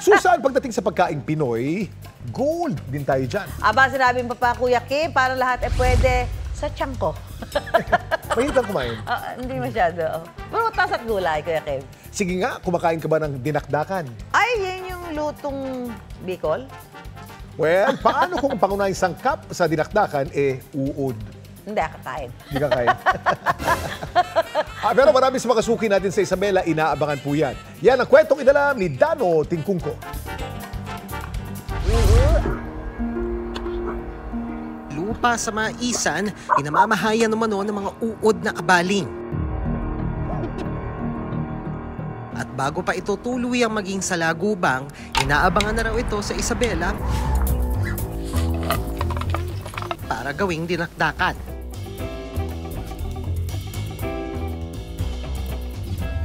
Susan, pagdating sa pagkaing Pinoy, gold din tayo dyan. Aba, sinabi mo pa, Kuya Kim, para lahat pwede sa tiyan ko. Mahilig kang kumain? Hindi masyado. Pero taas at gulay, Kuya Kim. Sige nga, kumakain ka ba ng dinakdakan? Ay, yan yung lutong Bicol? Well, paano kung pangunahing sangkap sa dinakdakan, uod? Hindi, kakain. Hindi ka kain. Pero marami sa mga suki natin sa Isabela, inaabangan po yan. Yan ang kwentong inalam ni Dano Tingkungko. Lupa sa Maisan, pinamamahayan naman ng mga uod na abaling. At bago pa ito tuluyang maging salagubang, inaabangan na raw ito sa Isabela para gawing dinakdakan.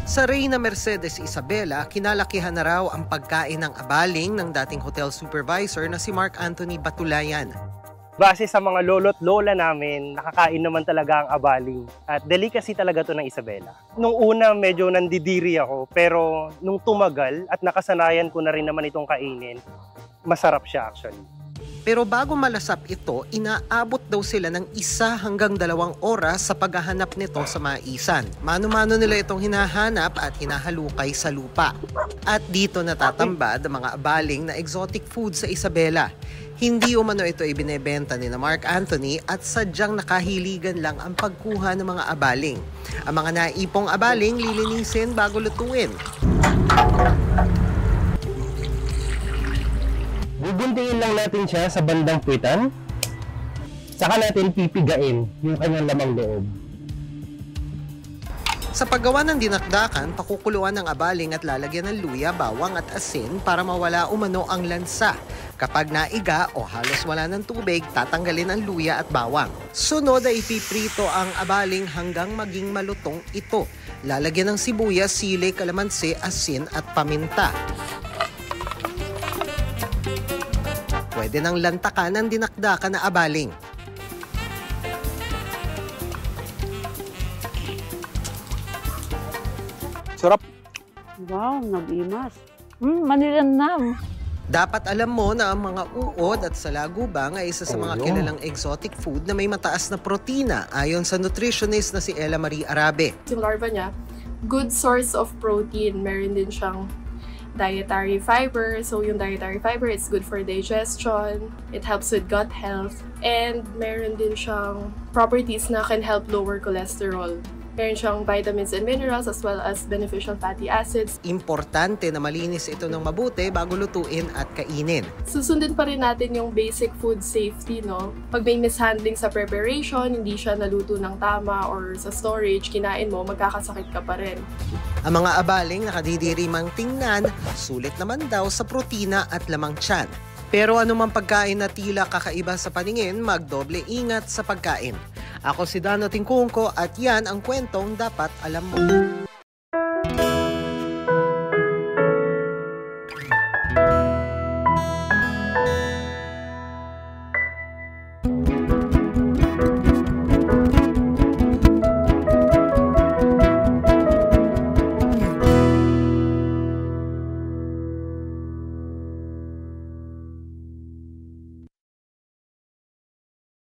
Sa Reyna Mercedes Isabela, kinalakihan na raw ang pagkain ng abaling ng dating hotel supervisor na si Mark Anthony Batulayan. Base sa mga lolo't lola namin, nakakain naman talaga ang abaling. At delicacy talaga to ng Isabela. Nung una, medyo nandidiri ako, pero nung tumagal at nakasanayan ko na rin naman itong kainin, masarap siya actually. Pero bago malasap ito, inaabot daw sila ng 1 hanggang 2 oras sa paghahanap nito sa Maisan. Mano-mano nila itong hinahanap at hinahalukay sa lupa. At dito natatambad ang mga abaling na exotic food sa Isabela. Hindi umano ito ibinebenta ni Mark Anthony at sadyang nakahiligan lang ang pagkuha ng mga abaling. Ang mga naipong abaling lilinisin bago lutuin. Guguntingin lang natin siya sa bandang puwitan. Saka natin pipigain yung kanyang lamang loob. Sa paggawa ng dinakdakan, pakukuluan ng abaling at lalagyan ng luya, bawang at asin para mawala umano ang lansa. Kapag naiga o halos wala ng tubig, tatanggalin ang luya at bawang. Sunod ay ipiprito ang abaling hanggang maging malutong ito. Lalagyan ng sibuyas, sili, kalamansi, asin at paminta. Pwede nang lantakan ang dinakdakan na abaling. Sarap! Wow, nag-imas. Manilanam. Dapat alam mo na ang mga uod at salagubang ay isa sa mga kilalang exotic food na may mataas na protina ayon sa nutritionist na si Ella Marie Arabe. Yung larva niya, good source of protein. Meron din siyang dietary fiber. So yung dietary fiber, it's good for digestion. It helps with gut health. And meron din siyang properties na can help lower cholesterol. Meron siyang vitamins and minerals as well as beneficial fatty acids. Importante na malinis ito ng mabuti bago lutuin at kainin. Susundin pa rin natin yung basic food safety, no? Pag may mishandling sa preparation, hindi siya naluto ng tama or sa storage, kinain mo, magkakasakit ka pa rin. Ang mga abaling nakadidirimang tingnan, sulit naman daw sa protina at lamang tiyan. Pero anumang pagkain na tila kakaiba sa paningin, magdoble ingat sa pagkain. Ako si Dano Tingkungko at yan ang kwentong dapat alam mo.